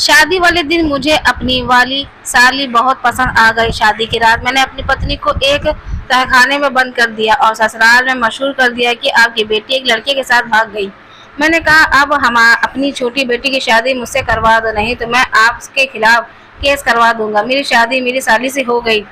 शादी वाले दिन मुझे अपनी वाली साली बहुत पसंद आ गई। शादी की रात मैंने अपनी पत्नी को एक तहखाने में बंद कर दिया और ससुराल में मशहूर कर दिया कि आपकी बेटी एक लड़के के साथ भाग गई। मैंने कहा अब हम अपनी छोटी बेटी की शादी मुझसे करवा दो, नहीं तो मैं आपके खिलाफ केस करवा दूंगा। मेरी शादी मेरी साली से हो गई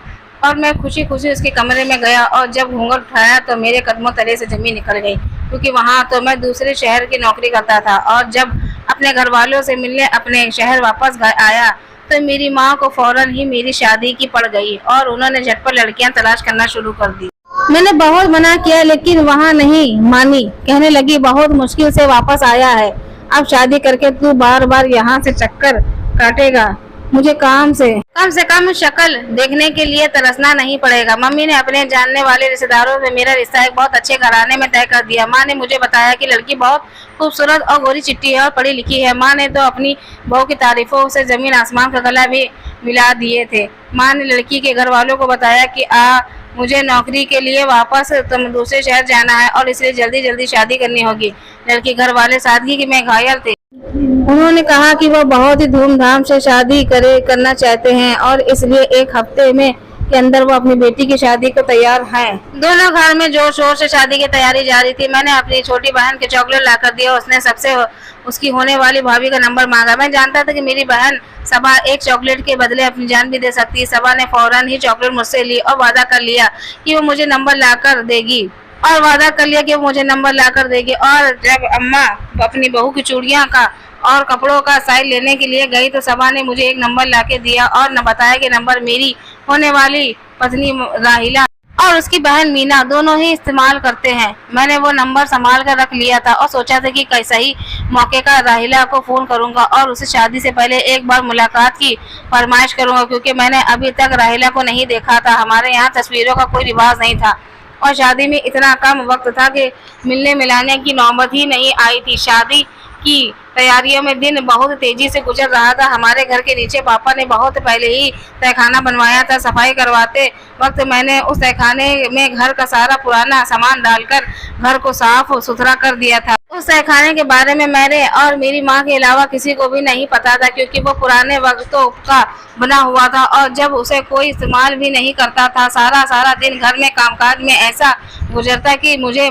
और मैं खुशी खुशी उसके कमरे में गया और जब घूंघट उठाया तो मेरे कदमों तले से जमीन निकल गई, क्योंकि वहाँ तो मैं दूसरे शहर की नौकरी करता था। और जब अपने घर वालों से मिलने अपने शहर वापस आया तो मेरी माँ को फौरन ही मेरी शादी की पड़ गई और उन्होंने झटपट लड़कियां तलाश करना शुरू कर दी। मैंने बहुत मना किया लेकिन वहाँ नहीं मानी। कहने लगी बहुत मुश्किल से वापस आया है, अब शादी करके तू बार बार यहाँ से चक्कर काटेगा, मुझे कम से कम शक्ल देखने के लिए तरसना नहीं पड़ेगा। मम्मी ने अपने जानने वाले रिश्तेदारों में मेरा रिश्ता एक बहुत अच्छे घराने में तय कर दिया। माँ ने मुझे बताया कि लड़की बहुत खूबसूरत और गोरी चिट्टी है और पढ़ी लिखी है। माँ ने तो अपनी बहू की तारीफों से जमीन आसमान का गला भी मिला दिए थे। माँ ने लड़की के घर वालों को बताया कि मुझे नौकरी के लिए वापस दूसरे शहर जाना है और इसलिए जल्दी जल्दी शादी करनी होगी। लड़की घर वाले सादगी में घायल थे। उन्होंने कहा कि वह बहुत ही धूमधाम से शादी करना चाहते हैं और इसलिए एक हफ्ते में के अंदर वो अपनी बेटी की शादी को तैयार हैं। दोनों घर में जोर शोर से शादी की तैयारी जारी थी। मैंने अपनी छोटी बहन के चॉकलेट लाकर दिया। उसने सबसे उसकी होने वाली भाभी का नंबर मांगा। मैं जानता था कि मेरी बहन सबा एक चॉकलेट के बदले अपनी जान भी दे सकती है। सबा ने फौरन ही चॉकलेट मुझसे ली और वादा कर लिया कि वो मुझे नंबर लाकर देगी और जब अम्मा अपनी बहू की चूड़ियां का और कपड़ों का साइज लेने के लिए गई तो सबा ने मुझे एक नंबर लाके दिया और न बताया कि नंबर मेरी होने वाली पत्नी राहिला और उसकी बहन मीना दोनों ही इस्तेमाल करते हैं। मैंने वो नंबर संभाल कर रख लिया था और सोचा था कि कैसा ही मौके का राहिला को फोन करूंगा और उसे शादी से पहले एक बार मुलाकात की फरमाइश करूंगा, क्योंकि मैंने अभी तक राहिला को नहीं देखा था। हमारे यहाँ तस्वीरों का कोई रिवाज नहीं था और शादी में इतना कम वक्त था कि मिलने मिलाने की नौबत ही नहीं आई थी। शादी की तैयारियों में दिन बहुत तेजी से गुजर रहा था। हमारे घर के नीचे पापा ने बहुत पहले ही तहखाना बनवाया था। सफाई करवाते वक्त मैंने उस तहखाने में घर का सारा पुराना सामान डालकर घर को साफ सुथरा कर दिया था। उस तहखाने के बारे में मेरे और मेरी माँ के अलावा किसी को भी नहीं पता था, क्योंकि वो पुराने वक्तों का बना हुआ था और जब उसे कोई इस्तेमाल भी नहीं करता था। सारा दिन घर में कामकाज में ऐसा गुजरता कि मुझे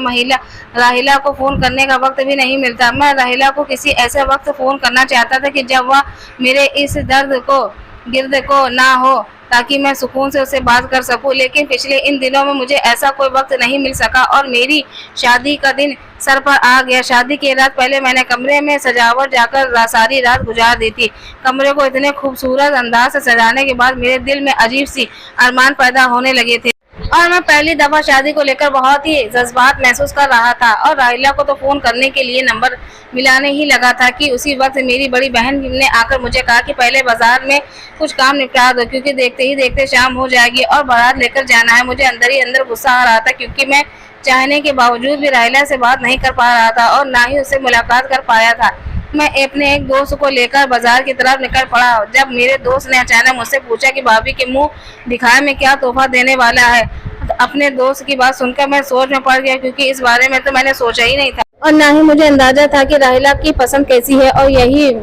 राहिला को फोन करने का वक्त भी नहीं मिलता। मैं राहिला को किसी ऐसे वक्त फोन करना चाहता था कि जब वह मेरे इस गिर्द को ना हो, ताकि मैं सुकून से उससे बात कर सकूं। लेकिन पिछले इन दिनों में मुझे ऐसा कोई वक्त नहीं मिल सका और मेरी शादी का दिन सर पर आ गया। शादी की रात पहले मैंने कमरे में सजावट जाकर सारी रात गुजार दी थी। कमरे को इतने खूबसूरत अंदाज से सजाने के बाद मेरे दिल में अजीब सी अरमान पैदा होने लगे थे और मैं पहली दफा शादी को लेकर बहुत ही जज्बात महसूस कर रहा था। और राहिला को तो फोन करने के लिए नंबर मिलाने ही लगा था कि उसी वक्त मेरी बड़ी बहन ने आकर मुझे कहा कि पहले बाजार में कुछ काम निपटा दो, क्योंकि देखते ही देखते शाम हो जाएगी और बारात लेकर जाना है। मुझे अंदर ही अंदर गुस्सा आ रहा था, क्योंकि मैं चाहने के बावजूद भी राहिला से बात नहीं कर पा रहा था और ना ही उससे मुलाकात कर पाया था। मैं अपने एक दोस्त को लेकर बाजार की तरफ निकल पड़ा। जब मेरे दोस्त ने अचानक मुझसे पूछा कि भाभी के मुंह दिखाए में क्या तोहफा देने वाला है, तो अपने दोस्त की बात सुनकर मैं सोच में पड़ गया, क्योंकि इस बारे में तो मैंने सोचा ही नहीं था और ना ही मुझे अंदाजा था कि राहिला की पसंद कैसी है। और यही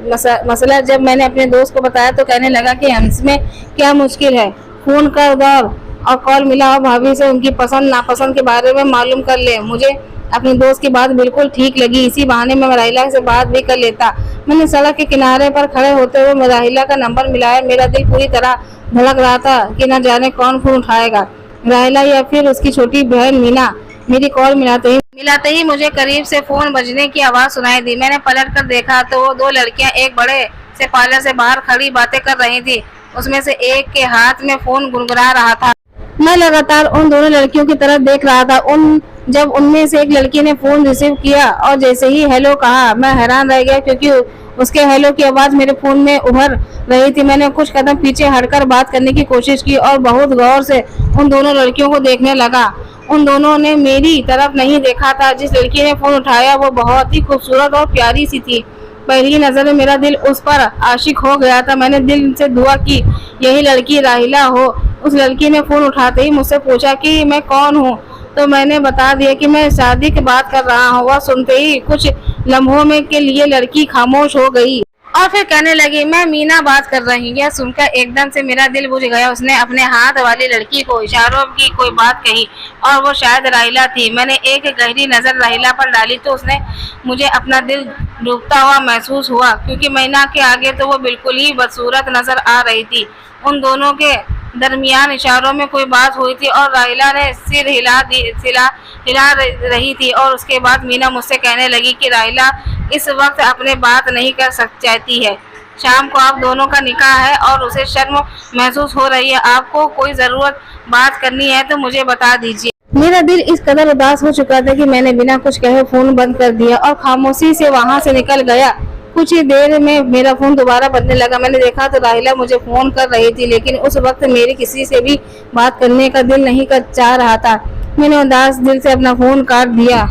मसला जब मैंने अपने दोस्त को बताया तो कहने लगा कि हमसे क्या मुश्किल है, फोन कर दो और कॉल मिला और भाभी से उनकी पसंद नापसंद के बारे में मालूम कर ले। मुझे अपने दोस्त की बात बिल्कुल ठीक लगी। इसी बहाने में राहिला से बात भी कर लेता। मैंने सड़क के किनारे पर खड़े होते हुए राहिला का नंबर मिलाया। मेरा दिल पूरी तरह धड़क रहा था कि न जाने कौन फोन उठाएगा, राहिला या फिर उसकी छोटी बहन मीना। मेरी कॉल मिलाते ही मुझे करीब से फोन बजने की आवाज सुनाई दी। मैंने पलट कर देखा तो वो दो लड़कियां एक बड़े से पार्लर से बाहर खड़ी बातें कर रही थी। उसमें से एक के हाथ में फोन गुनगुना रहा था। मैं लगातार उन दोनों लड़कियों की तरफ देख रहा था। जब उनमें से एक लड़की ने फोन रिसीव किया और जैसे ही हेलो कहा, मैं हैरान रह गया, क्योंकि उसके हेलो की आवाज मेरे फोन में उभर रही थी। मैंने कुछ कदम पीछे हटकर बात करने की कोशिश की और बहुत गौर से उन दोनों लड़कियों को देखने लगा। उन दोनों ने मेरी तरफ नहीं देखा था। जिस लड़की ने फोन उठाया वो बहुत ही खूबसूरत और प्यारी सी थी। पहली नजर में मेरा दिल उस पर आशिक हो गया था। मैंने दिल से दुआ की यही लड़की राहिला हो। उस लड़की ने फोन उठाते ही मुझसे पूछा कि मैं कौन हूँ, तो मैंने बता दिया कि मैं शादी की बात कर रहा हूँ। वह सुनते ही कुछ लम्हों में के लिए लड़की खामोश हो गई और फिर कहने लगी, मैं मीना बात कर रही हूँ। यह सुनकर एकदम से मेरा दिल बुझ गया। उसने अपने हाथ वाली लड़की को इशारों की कोई बात कही और वो शायद राहिला थी। मैंने एक गहरी नजर राहिला पर डाली तो उसने मुझे अपना दिल डूबता हुआ महसूस हुआ, क्योंकि मीना के आगे तो वो बिल्कुल ही बदसूरत नजर आ रही थी। उन दोनों के दरमियान इशारों में कोई बात हुई थी और राहिला ने सिर हिला रही थी। और उसके बाद मीना मुझसे कहने लगी कि राहिला इस वक्त अपने बात नहीं कर चाहती है। शाम को आप दोनों का निकाह है और उसे शर्म महसूस हो रही है। आपको कोई ज़रूरत बात करनी है तो मुझे बता दीजिए। मेरा दिल इस कदर उदास हो चुका था कि मैंने बिना कुछ कहे फोन बंद कर दिया और खामोशी से वहां से निकल गया। कुछ ही देर में मेरा फोन दोबारा बजने लगा। मैंने देखा तो राहिला मुझे फोन कर रही थी, लेकिन उस वक्त मेरे किसी से भी बात करने का दिल नहीं चाह रहा था। मैंने उदास दिल से अपना फोन काट दिया।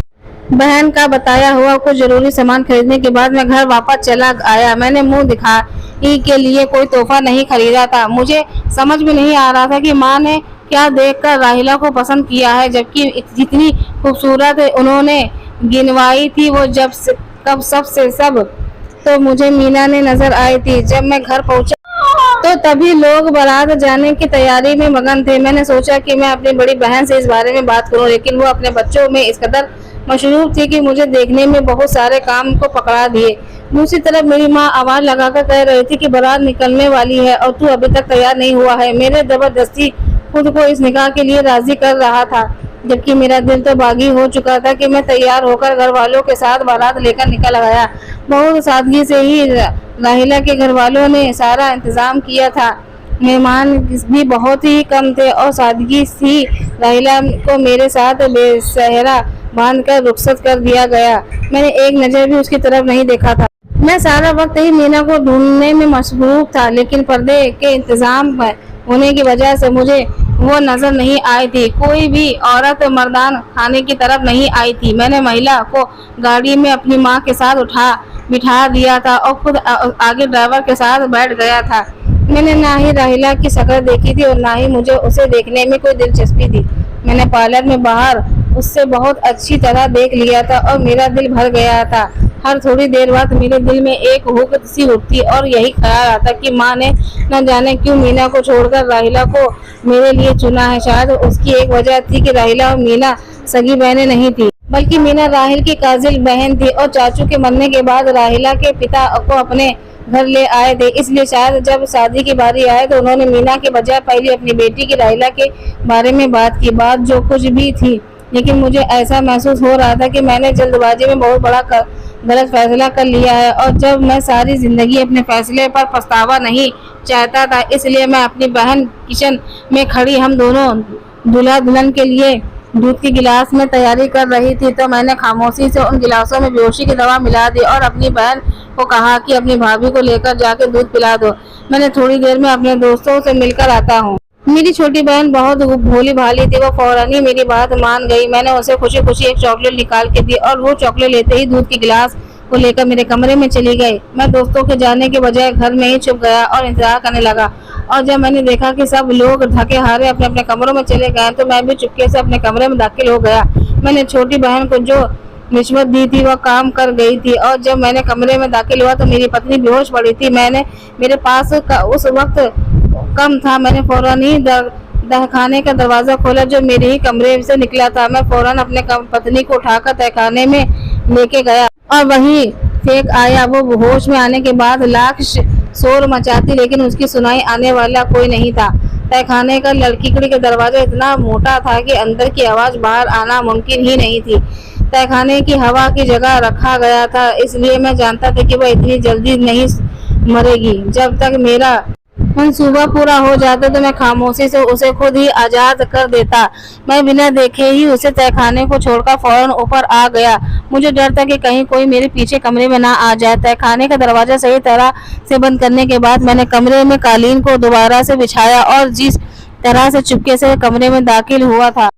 बहन का बताया हुआ कुछ जरूरी सामान खरीदने के बाद मैं घर वापस चला आया। मैंने मुंह दिखाई के लिए कोई तोहफा नहीं खरीदा था। मुझे समझ में नहीं आ रहा था कि माँ ने क्या देखकर राहिला को पसंद किया है, जबकि जितनी खूबसूरत उन्होंने गिनवाई थी वो कब सब तो मुझे मीना ने नजर आई थी। जब मैं घर पहुंचा तो तभी लोग बारात जाने की तैयारी में मगन थे। मैंने सोचा कि मैं अपनी बड़ी बहन से इस बारे में बात करूं, लेकिन वो अपने बच्चों में इस कदर मशरूफ थी कि मुझे देखने में बहुत सारे काम को पकड़ा दिए। दूसरी तरफ मेरी माँ आवाज लगाकर कह रही थी कि बारात निकलने वाली है और तू अभी तक तैयार नहीं हुआ है। मेरे जबरदस्ती खुद को इस निकाह के लिए राजी कर रहा था, जबकि मेरा दिल तो बागी हो चुका था कि मैं तैयार होकर घर वालों के साथ बारात लेकर निकल गया। बहुत सादगी से ही राहिला के घर वालों ने सारा इंतजाम किया था। मेहमान भी बहुत ही कम थे और सादगी से राहिला को मेरे साथ बेसहारा बांधकर रुखसत कर दिया गया। मैंने एक नजर भी उसकी तरफ नहीं देखा था। मैं सारा वक्त ही मीना को ढूंढने में मशगूल था, लेकिन पर्दे के इंतजाम होने की वजह से मुझे वो नजर नहीं आई थी। कोई भी औरत मर्दान खाने की तरफ नहीं आई थी। मैंने महिला को गाड़ी में अपनी माँ के साथ बिठा दिया था और खुद आगे ड्राइवर के साथ बैठ गया था। मैंने ना ही राहिला की शक्ल देखी थी और ना ही मुझे उसे देखने में कोई दिलचस्पी थी। मैंने पार्लर में बाहर उससे बहुत अच्छी तरह देख लिया था और मेरा दिल भर गया था। हर थोड़ी देर बाद मेरे दिल में एक हुक सी उठती और यही ख्याल आता कि माँ ने न जाने क्यों मीना को छोड़कर राहिला को मेरे लिए चुना है। शायद उसकी एक वजह थी कि राहिला और मीना सगी बहनें नहीं थी, बल्कि मीना राहिल की काजिल बहन थी और चाचू के मरने के बाद राहिला के पिता को अपने घर ले आए थे। इसलिए शायद जब शादी की बारी आए तो उन्होंने मीना के बजाय पहले अपनी बेटी की राहिला के बारे में बात की। बात जो कुछ भी थी, लेकिन मुझे ऐसा महसूस हो रहा था कि मैंने जल्दबाजी में बहुत बड़ा गलत फैसला कर लिया है और जब मैं सारी जिंदगी अपने फैसले पर पछतावा नहीं चाहता था। इसलिए मैं अपनी बहन किचन में खड़ी हम दोनों दूल्हा दुल्हन के लिए दूध की गिलास में तैयारी कर रही थी तो मैंने खामोशी से उन गिलासों में बेहोशी की दवा मिला दी और अपनी बहन को कहा कि अपनी भाभी को लेकर जाके दूध पिला दो। मैंने थोड़ी देर में अपने दोस्तों से मिलकर आता हूँ। मेरी छोटी बहन बहुत भोली भाली थी। वो फौरन ही मेरी बात मान गई। मैंने उसे खुशी खुशी एक चॉकलेट निकाल के दी और वो चॉकलेट लेते ही दूध की गिलास को लेकर मेरे कमरे में चली गई। मैं दोस्तों के जाने के बजाय घर में ही छुप गया और इंतजार करने लगा। और जब मैंने देखा कि सब लोग थके हारे अपने अपने कमरों में चले गए तो मैं भी चुपके से अपने कमरे में दाखिल हो गया। मैंने छोटी बहन को जो रिश्वत दी थी वह काम कर गई थी और जब मैंने कमरे में दाखिल हुआ तो मेरी पत्नी बेहोश पड़ी थी। मेरे पास उस वक्त कम था। मैंने फौरन ही तहखाने का दरवाजा खोला जो मेरे ही कमरे से निकला था। मैं फौरन अपने पत्नी को उठाकर तहखाने में लेके गया और वही फेंक आया। वो होश में आने के बाद लाख शोर मचाती, लेकिन उसकी सुनाई आने वाला कोई नहीं था। तहखाने का लकड़ी का दरवाजा इतना मोटा था कि अंदर की आवाज बाहर आना मुमकिन ही नहीं थी। तहखाने की हवा की जगह रखा गया था, इसलिए मैं जानता था कि वह इतनी जल्दी नहीं मरेगी। जब तक मेरा मंसूबा पूरा हो जाता तो मैं खामोशी से उसे खुद ही आजाद कर देता। मैं बिना देखे ही उसे तहखाने को छोड़कर फौरन ऊपर आ गया। मुझे डर था कि कहीं कोई मेरे पीछे कमरे में ना आ जाए। तहखाने का दरवाजा सही तरह से बंद करने के बाद मैंने कमरे में कालीन को दोबारा से बिछाया और जिस तरह से चुपके से कमरे में दाखिल हुआ था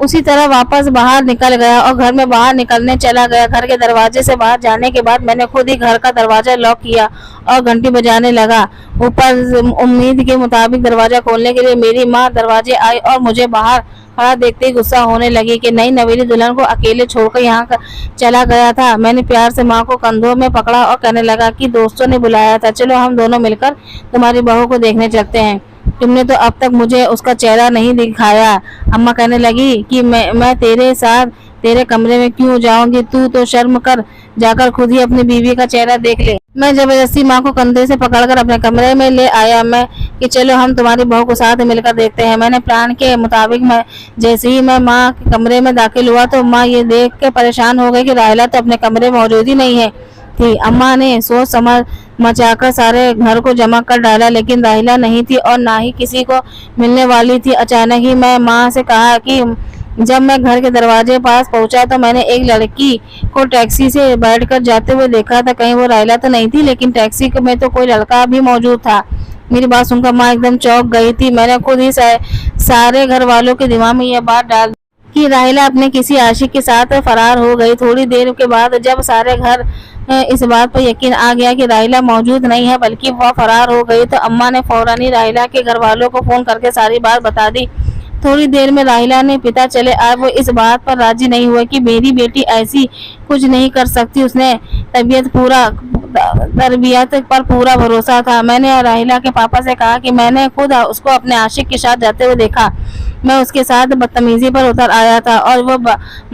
उसी तरह वापस बाहर निकल गया और घर में बाहर निकलने चला गया। घर के दरवाजे से बाहर जाने के बाद मैंने खुद ही घर का दरवाजा लॉक किया और घंटी बजाने लगा। ऊपर उम्मीद के मुताबिक दरवाजा खोलने के लिए मेरी माँ दरवाजे आई और मुझे बाहर खड़ा देखते ही गुस्सा होने लगी कि नई नवेली दुल्हन को अकेले छोड़कर यहाँ चला गया था। मैंने प्यार से माँ को कंधों में पकड़ा और कहने लगा कि दोस्तों ने बुलाया था, चलो हम दोनों मिलकर तुम्हारी बहू को देखने चलते हैं। तुमने तो अब तक मुझे उसका चेहरा नहीं दिखाया। अम्मा कहने लगी कि मैं तेरे साथ तेरे कमरे में क्यों जाऊंगी, तू तो शर्म कर, जाकर खुद ही अपनी बीवी का चेहरा देख ले। मैं जबरदस्ती माँ को कंधे से पकड़कर अपने कमरे में ले आया मैं कि चलो हम तुम्हारी बहू को साथ मिलकर देखते हैं। मैंने प्लान के मुताबिक जैसे ही मैं माँ के कमरे में दाखिल हुआ तो माँ ये देख के परेशान हो गई कि राहिला तो अपने कमरे में मौजूद ही नहीं है थी। अम्मा ने सोच समझ मचाकर सारे घर को जमा कर डाला, लेकिन राहिला नहीं थी और ना ही किसी को मिलने वाली थी। अचानक ही मैं माँ से कहा कि जब मैं घर के दरवाजे पास पहुंचा तो मैंने एक लड़की को टैक्सी से बैठकर जाते हुए देखा था। कहीं वो राहिला तो नहीं थी, लेकिन टैक्सी में तो कोई लड़का भी मौजूद था। मेरी बात सुनकर माँ एकदम चौंक गई थी। मैंने खुद ही सारे घर वालों के दिमाग में यह बात डाल कि राहिला अपने किसी आशिक के साथ फरार हो गई। थोड़ी देर के बाद जब सारे घर इस बात पर यकीन आ गया कि राहिला मौजूद नहीं है बल्कि वह फरार हो गई, तो अम्मा ने फौरन ही राहिला के घर वालों को फोन करके सारी बात बता दी। थोड़ी देर में राहिला ने पिता चले आए। वो इस बात पर राजी नहीं हुए कि मेरी बेटी ऐसी कुछ नहीं कर सकती। उसने तरबियत पर पूरा भरोसा था। मैंने राहिला के पापा से कहा कि मैंने खुद उसको अपने आशिक के साथ जाते हुए देखा। मैं उसके साथ बदतमीजी पर उतर आया था और वो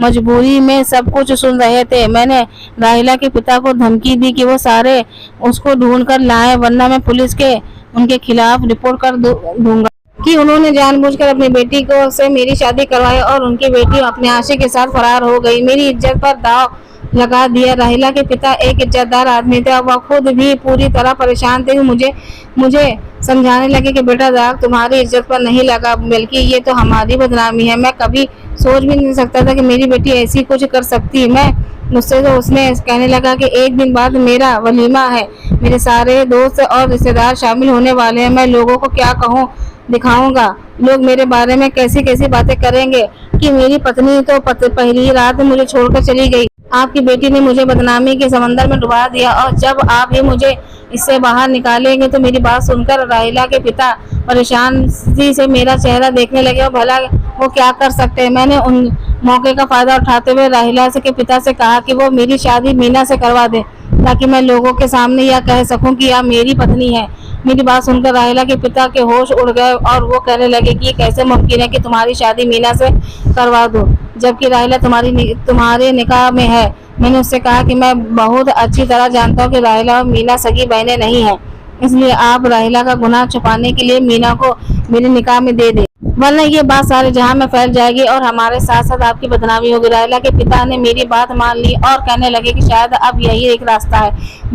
मजबूरी में सब कुछ सुन रहे थे। मैंने राहिला के पिता को धमकी दी कि वो सारे उसको ढूंढ कर लाए, वरना मैं पुलिस के उनके खिलाफ रिपोर्ट कर दूंगा कि उन्होंने जानबूझकर अपनी बेटी को से मेरी शादी करवाई और उनकी बेटी अपने आशिक के साथ फरार हो गई। मेरी इज्जत पर दाव लगा दिया। राहिला के पिता एक इज्जतदार आदमी थे और वह खुद भी पूरी तरह परेशान थे। मुझे समझाने लगे कि बेटा दाग तुम्हारी इज्जत पर नहीं लगा, बल्कि ये तो हमारी बदनामी है। मैं कभी सोच भी नहीं सकता था कि मेरी बेटी ऐसी कुछ कर सकती। मैं मुझसे तो उसने कहने लगा कि एक दिन बाद मेरा वलीमा है, मेरे सारे दोस्त और रिश्तेदार शामिल होने वाले हैं। मैं लोगों को क्या कहूँ दिखाऊंगा, लोग मेरे बारे में कैसी कैसी बातें करेंगे कि मेरी पत्नी तो पहली रात मुझे छोड़कर चली गई। आपकी बेटी ने मुझे बदनामी के समंदर में डुबा दिया और जब आप ही मुझे इससे बाहर निकालेंगे। तो मेरी बात सुनकर राहिला के पिता परेशानी से मेरा चेहरा देखने लगे और भला वो क्या कर सकते हैं। मैंने उन मौके का फायदा उठाते हुए राहिला के पिता से कहा कि वो मेरी शादी मीना से करवा दे, ताकि मैं लोगों के सामने यह कह सकूं कि यह मेरी पत्नी है। मेरी बात सुनकर राहिला के पिता के होश उड़ गए और वो कहने लगे कि कैसे मुमकिन है कि तुम्हारी शादी मीना से करवा दो, जबकि राहिला तुम्हारे निकाह में है। मैंने उससे कहा कि मैं बहुत अच्छी तरह जानता हूँ कि राहिला और मीना सगी बहनें नहीं हैं, इसलिए आप राहिला का गुनाह छुपाने के लिए मीना को मेरे निकाह में दे दे, वरना ये बात सारे जहां में फैल जाएगी और हमारे साथ साथ आपकी बदनामी होगी। राहिला के पिता ने मेरी बात मान ली और कहने लगे कि शायद अब यही एक रास्ता है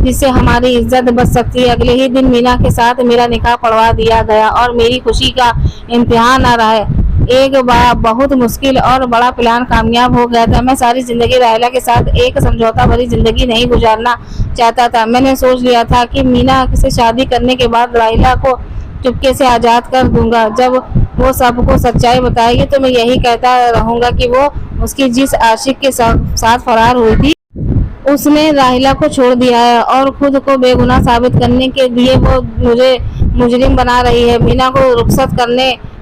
जिससे हमारी इज्जत बच सकती है। अगले ही दिन मीना के साथ मेरा निकाह पढ़वा दिया गया और मेरी खुशी का इम्तिहान आ रहा है। एक बहुत मुश्किल और बड़ा प्लान कामयाब हो गया था। मैं सारी जिंदगी राहिला के साथ एक समझौता भरी जिंदगी नहीं गुजारना चाहता था। मैंने सोच लिया था कि मीना से शादी करने के बाद राहिला को चुपके से आजाद कर दूंगा। जब वो सबको सच्चाई बताएगी तो मैं यही कहता रहूंगा कि वो उसकी जिस आशिक के साथ फरार हुई थी उसने राहिला को छोड़ दिया है और खुद को बेगुनाह साबित करने के लिए वो मुझे मुजरिम बना रही है। मीना को रुखसत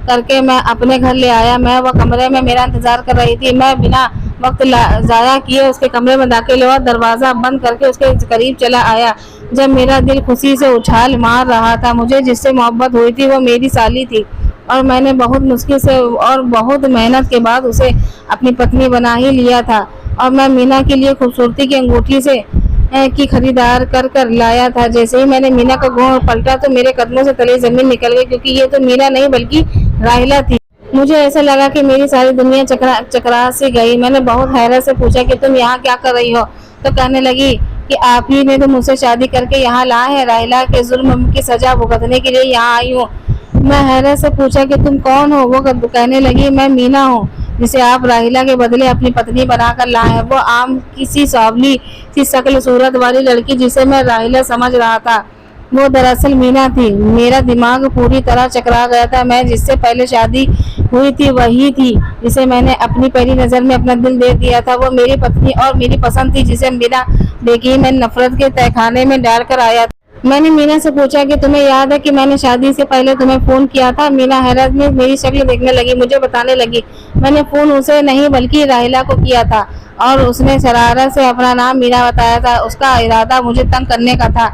करके मैं अपने घर ले आया। मैं वह कमरे में मेरा इंतजार कर रही थी। मैं बिना वक्त ज़ाया किए उसके कमरे में दाखिल हुआ, दरवाज़ा बंद करके उसके करीब चला आया। जब मेरा दिल खुशी से उछाल मार रहा था। मुझे जिससे मोहब्बत हुई थी वो मेरी साली थी और मैंने बहुत मुश्किल से और बहुत मेहनत के बाद उसे अपनी पत्नी बना ही लिया था। और मैं मीना के लिए खूबसूरती की अंगूठी की खरीदार कर लाया था। जैसे ही मैंने मीना का घूंघट पलटा तो मेरे कदमों से तले जमीन निकल गई, क्योंकि ये तो मीना नहीं बल्कि राहिला थी। मुझे ऐसा लगा कि मेरी सारी दुनिया चकरा सी गई। मैंने बहुत हैरत से पूछा कि तुम यहाँ क्या कर रही हो, तो कहने लगी कि आप ही ने तो मुझसे शादी करके यहाँ लाए हैं, राहिला के जुल्म की सजा भुगतने के लिए यहाँ आई हूँ। मैं हैरत से पूछा कि तुम कौन हो। वो कहने लगी मैं मीना हूँ, जिसे आप राहिला के बदले अपनी पत्नी बनाकर लाए हैं। वो आम किसी सावली सी शक्ल सूरत वाली लड़की जिसे मैं राहिला समझ रहा था, वो दरअसल मीना थी। मेरा दिमाग पूरी तरह चकरा गया था। मैं जिससे पहले शादी हुई थी वही थी जिसे मैंने अपनी पहली नजर में अपना दिल दे दिया था। वो मेरी पत्नी और मेरी पसंद थी, जिसे बिना देखे मैं नफरत के तहखाने में डालकर आया था। मैंने मीना से पूछा कि तुम्हें याद है कि मैंने शादी से पहले तुम्हें फोन किया था। मीना हैरत में मेरी शक्ल देखने लगी, मुझे बताने लगी, मैंने फोन उसे नहीं बल्कि राहिला को किया था और उसने शरारत से अपना नाम मीना बताया था। उसका इरादा मुझे तंग करने का था।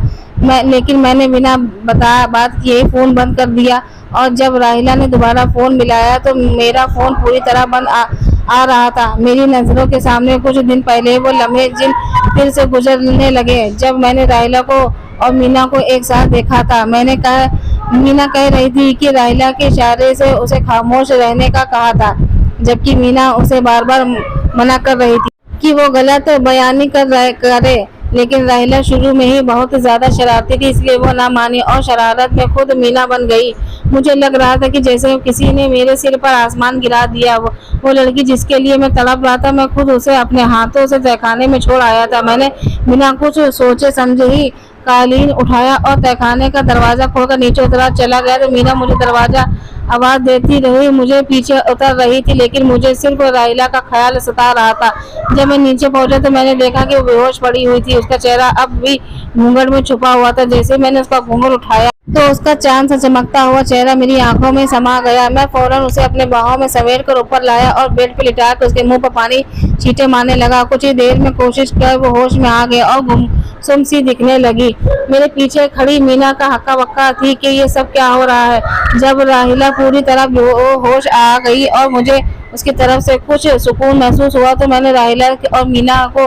लेकिन मैंने बिना बताया बात किए ही फोन बंद कर दिया और जब राहिला ने दोबारा फोन मिलाया तो मेरा फोन पूरी तरह बंद आ रहा था। मेरी नजरों के सामने कुछ दिन पहले वो लम्हे जिन फिर से गुजरने लगे जब मैंने राहिला को और मीना को एक साथ देखा था। मीना कह रही थी कि राहिला के इशारे से उसे खामोश रहने का कहा था, जबकि मीना उसे बार बार मना कर रही थी कि वो गलत बयानी करे। लेकिन राहिला शुरू में ही बहुत ज्यादा शरारती थी, इसलिए वो ना मानी और शरारत में खुद मीना बन गई। मुझे लग रहा था कि जैसे किसी ने मेरे सिर पर आसमान गिरा दिया। वो लड़की जिसके लिए मैं तड़प रहा था, मैं खुद उसे अपने हाथों से तहखाने में छोड़ आया था। मैंने बिना कुछ सोचे समझे ही कालीन उठाया और तहखाने का दरवाजा खोलकर नीचे उतरा चला गया तो मीना मुझे दरवाजा आवाज देती रही, मुझे पीछे उतर रही थी, लेकिन मुझे सिर्फ राहिला का ख्याल सता रहा था। जब मैं नीचे पहुंचा तो मैंने देखा कि वो बेहोश पड़ी हुई थी। उसका चेहरा अब भी घूंघट में छुपा हुआ था। जैसे मैंने उसका घूंघट उठाया तो उसका चांद सा चमकता हुआ चेहरा मेरी आंखों में समा गया। मैं फौरन उसे अपने बाहों में समेट कर ऊपर लाया और बेड पर लिटा कर उसके मुंह पर पानी छींटे मारने लगा। कुछ ही देर में कोशिश कर वो होश में आ गए और गुमसुम सी दिखने लगी। मेरे पीछे खड़ी मीना का हक्का बक्का थी कि ये सब क्या हो रहा है। जब राहिला पूरी तरह होश आ गई और मुझे उसकी तरफ से कुछ सुकून महसूस हुआ तो मैंने राहिला और मीना को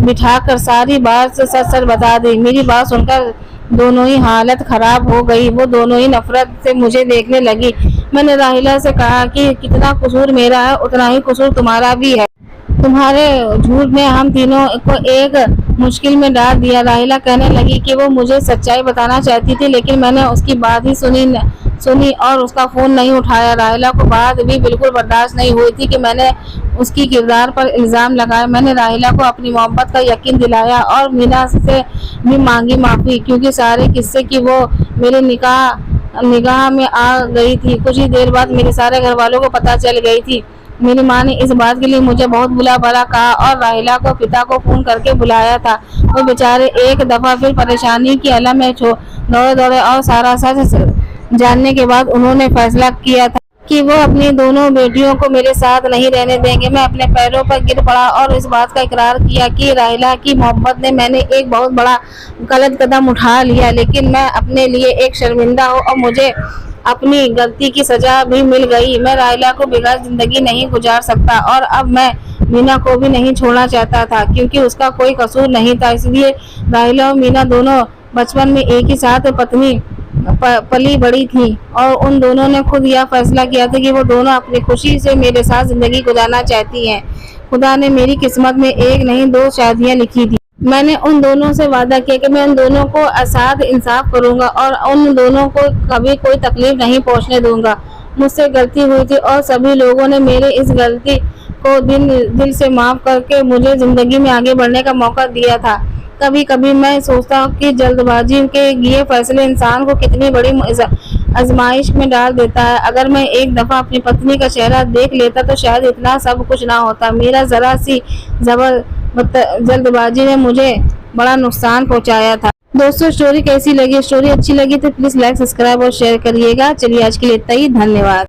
बिठाकर सारी बात सच सच बता दी। मेरी बात सुनकर दोनों ही हालत खराब हो गई। वो दोनों ही नफरत से मुझे देखने लगी। मैंने राहिला से कहा कि कितना कसूर मेरा है उतना ही कसूर तुम्हारा भी है। तुम्हारे झूठ ने हम तीनों को एक मुश्किल में डाल दिया। राहिला कहने लगी कि वो मुझे सच्चाई बताना चाहती थी, लेकिन मैंने उसकी बात ही सुनी और उसका फोन नहीं उठाया। राहिला को बात भी बिल्कुल बर्दाश्त नहीं हुई थी कि मैंने उसकी किरदार पर इल्जाम लगाया। मैंने राहिला को अपनी मोहब्बत का यकीन दिलाया और मीना से भी मांगी माफी, क्योंकि सारे किस्से की वो मेरे निगाह में आ गई थी। कुछ ही देर बाद मेरे सारे घर वालों को पता चल गई थी। मेरी माँ ने इस बात के लिए मुझे बहुत बुरा भला कहा और राहिला को पिता को फोन करके बुलाया था। वो बेचारे एक दफा फिर परेशानी की अलम में दौड़े और सारा सच जानने के बाद उन्होंने फैसला किया था कि वो अपनी दोनों बेटियों को मेरे साथ नहीं रहने देंगे। मैं अपने पैरों पर गिर पड़ा और इस बात का इकरार किया कि राहिला की मोहब्बत ने मैंने एक बहुत बड़ा गलत कदम उठा लिया, लेकिन मैं अपने लिए एक शर्मिंदा हूँ और मुझे अपनी गलती की सजा भी मिल गई। मैं राहिला को बगैर जिंदगी नहीं गुजार सकता और अब मैं मीना को भी नहीं छोड़ना चाहता था, क्योंकि उसका कोई कसूर नहीं था। इसलिए राहिला और मीना दोनों बचपन में एक ही साथ पत्नी पली बड़ी थी और उन दोनों ने खुद यह फैसला किया था कि वो दोनों अपनी खुशी से मेरे साथ जिंदगी गुजारना चाहती हैं। खुदा ने मेरी किस्मत में एक नहीं दो शादियां लिखी थी। मैंने उन दोनों से वादा किया कि मैं उन दोनों को आसाद इंसाफ करूंगा और उन दोनों को कभी कोई तकलीफ नहीं पहुंचने दूंगा। मुझसे गलती हुई थी और सभी लोगों ने मेरे इस गलती को दिल से माफ करके मुझे जिंदगी में आगे बढ़ने का मौका दिया था। कभी कभी मैं सोचता हूँ कि जल्दबाजी के ये फैसले इंसान को कितनी बड़ी आजमाइश में डाल देता है। अगर मैं एक दफा अपनी पत्नी का चेहरा देख लेता तो शायद इतना सब कुछ ना होता। मेरा जरा सी जल्दबाजी ने मुझे बड़ा नुकसान पहुंचाया था। दोस्तों, स्टोरी कैसी लगी? स्टोरी अच्छी लगी तो प्लीज लाइक, सब्सक्राइब और शेयर करिएगा। चलिए आज के लिए इतना ही, धन्यवाद।